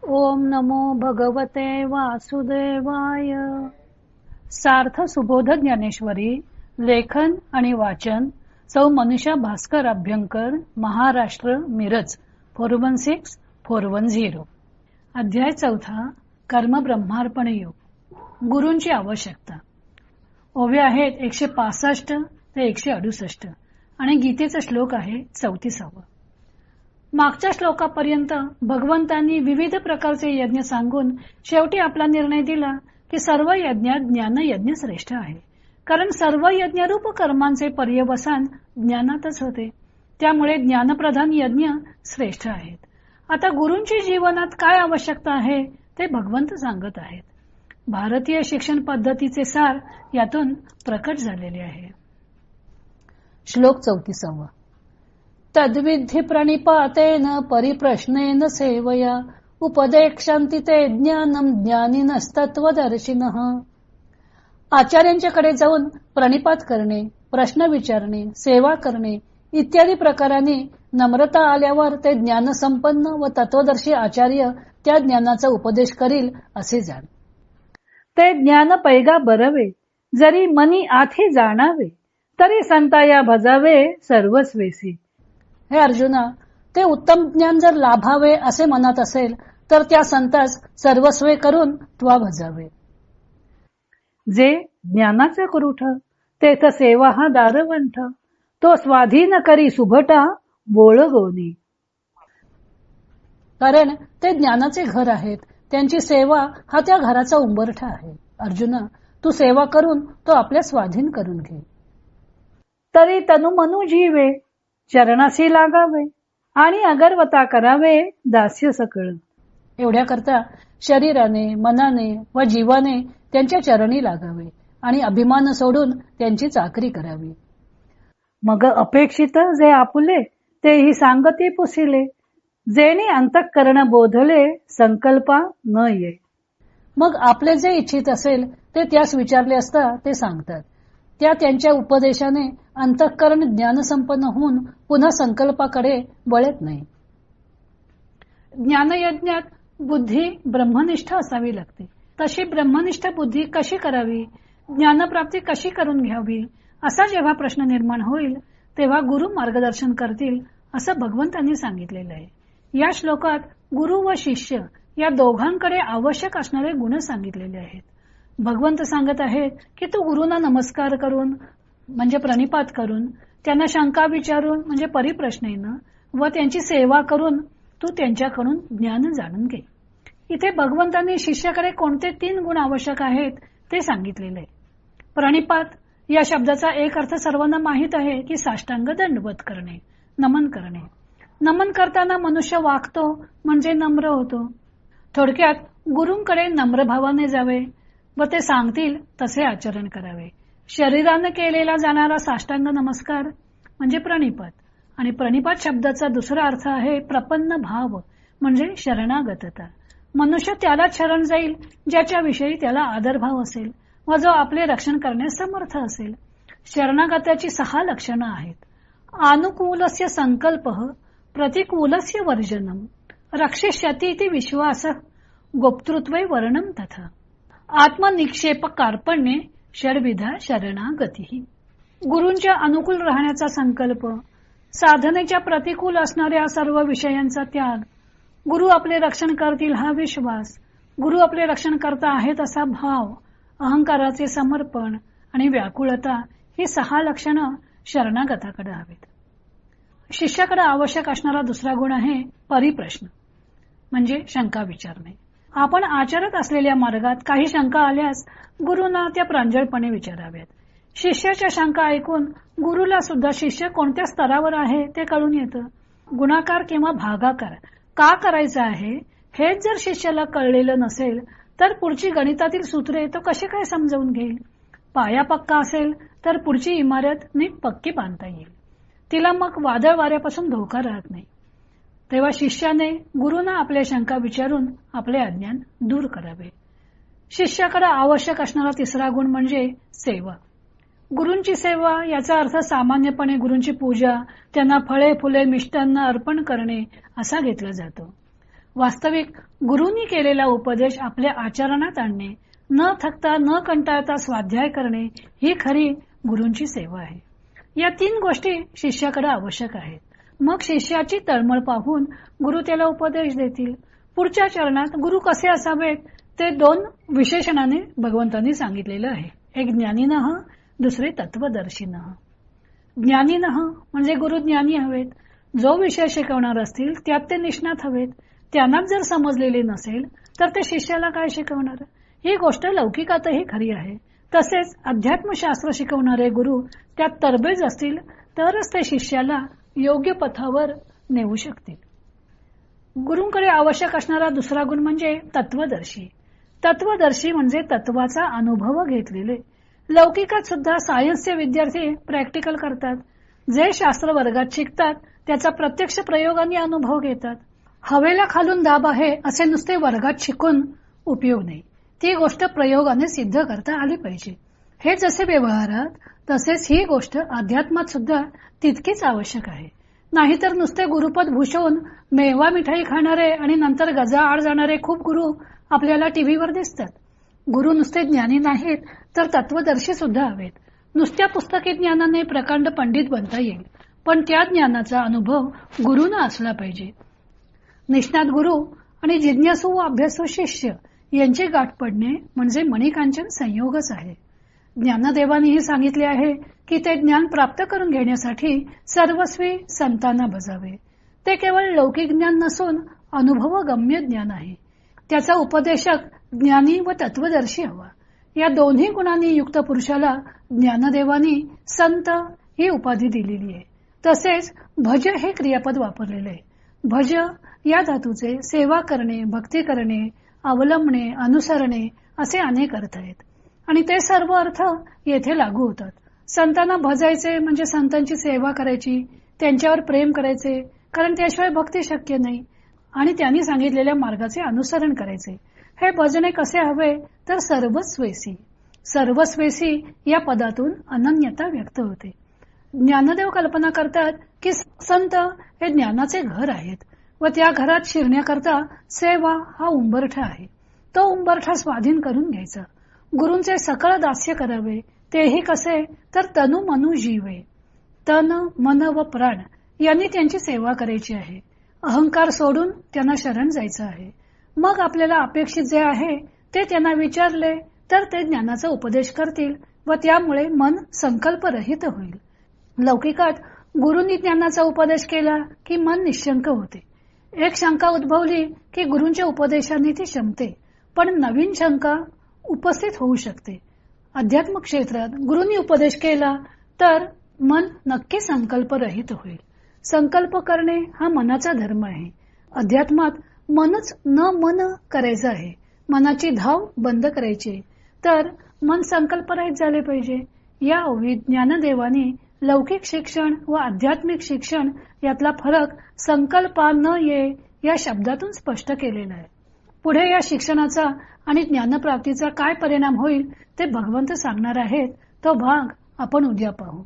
ओम नमो भगवते वासुदेवाय. सार्थ सुबोध ज्ञानेश्वरी. लेखन आणि वाचन सौ मनीषा भास्कर अभ्यंकर, महाराष्ट्र, मिरज 416410. अध्याय 4. कर्म ब्रह्मार्पण योग. गुरूंची आवश्यकता. ओव्या आहेत 165 ते 168 आणि गीतेचा श्लोक आहे 34. मागच्या श्लोकापर्यंत भगवंतांनी विविध प्रकारचे यज्ञ सांगून शेवटी आपला निर्णय दिला की सर्व यज्ञात ज्ञान यज्ञ श्रेष्ठ आहे, कारण सर्व यज्ञरूप कर्मांचे पर्यवसान ज्ञानातच होते. त्यामुळे ज्ञानप्रधान यज्ञ श्रेष्ठ आहेत. आता गुरूंची जीवनात काय आवश्यकता आहे ते भगवंत सांगत आहेत. भारतीय शिक्षण पद्धतीचे सार यातून प्रकट झालेले आहे. श्लोक 34. तद्विद्धि प्रणिपातेन परिप्रश्नेन सेवया उपदेक्षन्ति ते ज्ञानम ज्ञानिनस्तत्वदर्शिनः. आचार्यांच्याकडे जाऊन प्रणिपात करणे, प्रश्न विचारणे, सेवा करणे इत्यादी प्रकाराने नम्रता आल्यावर ते ज्ञानसंपन्न व तत्वदर्शी आचार्य त्या ज्ञानाचा उपदेश करील असे जाण. ते ज्ञान पैगा बरवे, जरी मनी आधी जाणावे, तरी संताया भजावे सर्वस्वेसी. हे अर्जुना, ते उत्तम ज्ञान जर लाभावे असे मनात असेल तर त्या संतास सर्वस्वे करून त्वा भजावे. जे ज्ञानाचा कुरुठ, तेथ सेवा हा दारवंठ, तो स्वाधीन करी सुभटा बोळ गोनी. कारण ते ज्ञानाचे घर आहेत, त्यांची सेवा हा त्या घराचा उंबरठा आहे. अर्जुना, तू सेवा करून तो आपल्या स्वाधीन करून घे. तरी तनु मनु जीवे, चरणाशी लागावे, आणि अगरवता करावे दास्य सकळ. एवढ्या करता शरीराने, मनाने व जीवाने त्यांच्या चरणी लागावे आणि अभिमान सोडून त्यांची चाकरी करावी. मग अपेक्षित जे आपुले, तेही सांगती पुसिले, जेनी अंतःकरण बोधले संकल्पा न ये. मग आपले जे इच्छित असेल ते त्यास विचारले असता ते सांगतात. त्या त्यांच्या उपदेशाने अंतःकरण ज्ञानसंपन्न होऊन पुन्हा संकल्पाकडे वळत नाही. ज्ञानयज्ञात बुद्धी ब्रह्मनिष्ठ असावी लागते. तशी ब्रह्मनिष्ठ बुद्धी कशी करावी, ज्ञानप्राप्ती कशी करून घ्यावी असा जेव्हा प्रश्न निर्माण होईल तेव्हा गुरु मार्गदर्शन करतील असं भगवंतांनी सांगितलेलं आहे. या श्लोकात गुरु व शिष्य या दोघांकडे आवश्यक असणारे गुण सांगितलेले आहेत. भगवंत सांगत आहेत की तू गुरुंना नमस्कार करून म्हणजे प्रणिपात करून, त्यांना शंका विचारून म्हणजे परिप्रश्नेनं व त्यांची सेवा करून तू त्यांच्याकडून ज्ञान जाणून घे. इथे भगवंतांनी शिष्याकडे कोणते 3 गुण आवश्यक आहेत ते सांगितलेले. प्रणिपात या शब्दाचा एक अर्थ सर्वांना माहित आहे की साष्टांग दंडवत करणे, नमन करणे. नमन करताना मनुष्य वागतो म्हणजे नम्र होतो. थोडक्यात गुरूंकडे नम्र भावाने जावे व ते सांगतील तसे आचरण करावे. शरीराने केलेला जाणारा साष्टांग नमस्कार म्हणजे प्रणिपात, आणि प्रणिपात शब्दाचा दुसरा अर्थ आहे प्रपन्न भाव म्हणजे शरणागतता. मनुष्य त्याला शरण जाईल ज्याच्या विषयी त्याला आदरभाव असेल व जो आपले रक्षण करण्यास समर्थ असेल. शरणागताची 6 लक्षणं आहेत. अनुकूलस्य संकल्प, प्रतिकूलस्य वर्जनम, रक्षिष्यति इति विश्वास, गोप्तृत्वे वर्णम तथा. आत्मनिक्षेप कार्पण्ये षड्विधा शरणागती. गुरूंच्या अनुकूल राहण्याचा संकल्प, साधनेच्या प्रतिकूल असणाऱ्या सर्व विषयांचा त्याग, गुरु आपले रक्षण करतील हा विश्वास, गुरु आपले रक्षण करता आहेत असा भाव, अहंकाराचे समर्पण आणि व्याकुळता ही 6 लक्षणं शरणागताकडे हवीत. शिष्याकडे आवश्यक असणारा दुसरा गुण आहे परिप्रश्न म्हणजे शंका विचारणे. आपण आचरत असलेल्या मार्गात काही शंका आल्यास गुरुंना त्या प्रांजळपणे विचाराव्यात. शिष्याच्या शंका ऐकून गुरुला सुद्धा शिष्य कोणत्या स्तरावर आहे ते कळून येतं. गुणाकार किंवा भागाकार का करायचा आहे हेच जर शिष्याला कळलेलं नसेल तर पुढची गणितातील सूत्रे तो कसे काय समजावून घेईल. पाया पक्का असेल तर पुढची इमारत नीट पक्की बांधता येईल. तिला मग वादळ वाऱ्यापासून धोका राहत नाही. तेव्हा शिष्याने गुरुंना आपल्या शंका विचारून आपले अज्ञान दूर करावे. शिष्याकडे आवश्यक असणारा तिसरा गुण म्हणजे सेवा. गुरूंची सेवा याचा अर्थ सामान्यपणे गुरूंची पूजा, त्यांना फळे फुले मिष्टान्न अर्पण करणे असा घेतला जातो. वास्तविक गुरूंनी केलेला उपदेश आपल्या आचरणात आणणे, न थकता न कंटाळता स्वाध्याय करणे ही खरी गुरूंची सेवा आहे. या 3 गोष्टी शिष्याकडे आवश्यक आहेत. मग शिष्याची तळमळ पाहून गुरु त्याला उपदेश देतील. पुढच्या चरणात गुरु कसे असावेत ते 2 विशेषणाने भगवंतांनी सांगितलेलं आहे. एक ज्ञानीनः, दुसरे तत्वदर्शीनः. ज्ञानीनः म्हणजे गुरु ज्ञानी हवेत, जो विषय शिकवणार असतील त्यात ते निष्णात हवेत. त्यांनाच जर समजलेले नसेल तर ते शिष्याला काय शिकवणार. ही गोष्ट लौकिकातही खरी आहे. तसेच अध्यात्मशास्त्र शिकवणारे गुरु त्यात तरबेज असतील तरच ते शिष्याला योग्य पथावर नेऊ शकतील. गुरूंकडे आवश्यक असणारा दुसरा गुण म्हणजे तत्वदर्शी. तत्वदर्शी म्हणजे तत्वाचा अनुभव घेतलेले. लौकिकात सुद्धा सायन्सचे विद्यार्थी प्रॅक्टिकल करतात. जे शास्त्र वर्गात शिकतात त्याचा प्रत्यक्ष प्रयोगाने अनुभव घेतात. हवेला खालून दाब आहे असे नुसते वर्गात शिकून उपयोग नाही. ती गोष्ट प्रयोगाने सिद्ध करता आली पाहिजे. हे जसे व्यवहारात तसेच ही गोष्ट अध्यात्मात सुद्धा तितकीच आवश्यक आहे. नाहीतर नुसते गुरुपद भूषवून मेवा मिठाई खाणारे आणि नंतर गजा आड जाणारे खूप गुरु आपल्याला टीव्हीवर दिसतात. गुरु नुसते ज्ञानी नाहीत तर तत्वदर्शी सुद्धा हवेत. नुसत्या पुस्तकी ज्ञानाने प्रकांड पंडित बनता येईल, पण त्या ज्ञानाचा अनुभव गुरुना असला पाहिजे. निष्णात गुरु आणि जिज्ञासू व अभ्यासू शिष्य यांची गाठ पडणे म्हणजे मणिकांचन संयोगच आहे. ज्ञानदेवांनीही सांगितले आहे की ते ज्ञान प्राप्त करून घेण्यासाठी सर्वस्वी संतांना बजावे. ते केवळ लौकिक ज्ञान नसून अनुभवगम्य ज्ञान आहे. त्याचा उपदेशक ज्ञानी व तत्वदर्शी हवा. या दोन्ही गुणांनी युक्त पुरुषाला ज्ञानदेवांनी संत ही उपाधी दिलेली आहे. तसेच भज हे क्रियापद वापरलेले आहे. भज या धातूचे सेवा करणे, भक्ती करणे, अवलंबणे, अनुसरणे असे अनेक अर्थ आहेत आणि ते सर्व अर्थ येथे लागू होतात. संतांना भजायचे म्हणजे संतांची सेवा करायची, त्यांच्यावर प्रेम करायचे, कारण त्याशिवाय भक्ती शक्य नाही, आणि त्यांनी सांगितलेल्या मार्गाचे अनुसरण करायचे. हे भजने कसे हवे तर सर्वस्वेसी. सर्वस्वेसी या पदातून अनन्यता व्यक्त होते. ज्ञानदेव कल्पना करतात की संत हे ज्ञानाचे घर आहेत व त्या घरात शिरण्याकरता सेवा हा उंबरठा आहे. तो उंबरठा स्वाधीन करून घ्यायचा. गुरूंचे सकळ दास्य करावे. तेही कसे तर तनु मनु जीवे. तन मन व प्राण यांनी त्यांची सेवा करायची आहे. अहंकार सोडून त्यांना शरण जायचं आहे. मग आपल्याला अपेक्षित जे आहे ते त्यांना विचारले तर ते ज्ञानाचा उपदेश करतील व त्यामुळे मन संकल्परहित होईल. लौकिकात गुरूंनी ज्ञानाचा उपदेश केला की मन निशंक होते. एक शंका उद्भवली की गुरूंच्या उपदेशाने ती शमते, पण नवीन शंका उपस्थित होऊ शकते. अध्यात्म क्षेत्रात गुरूंनी उपदेश केला तर मन नक्की संकल्परहित होईल. संकल्प करणे हा मनाचा धर्म आहे. अध्यात्मात मनच न मन करायचं आहे. मनाची धाव बंद करायची तर मन संकल्परहित झाले पाहिजे. या ओवीत ज्ञानदेवाने लौकिक शिक्षण व आध्यात्मिक शिक्षण यातला फरक संकल्पा न ये या शब्दातून स्पष्ट केलेला आहे. पुढे या शिक्षणाचा आणि ज्ञानप्राप्तीचा काय परिणाम होईल ते भगवंत सांगणार आहेत. तो भाग आपण उद्या पाहू.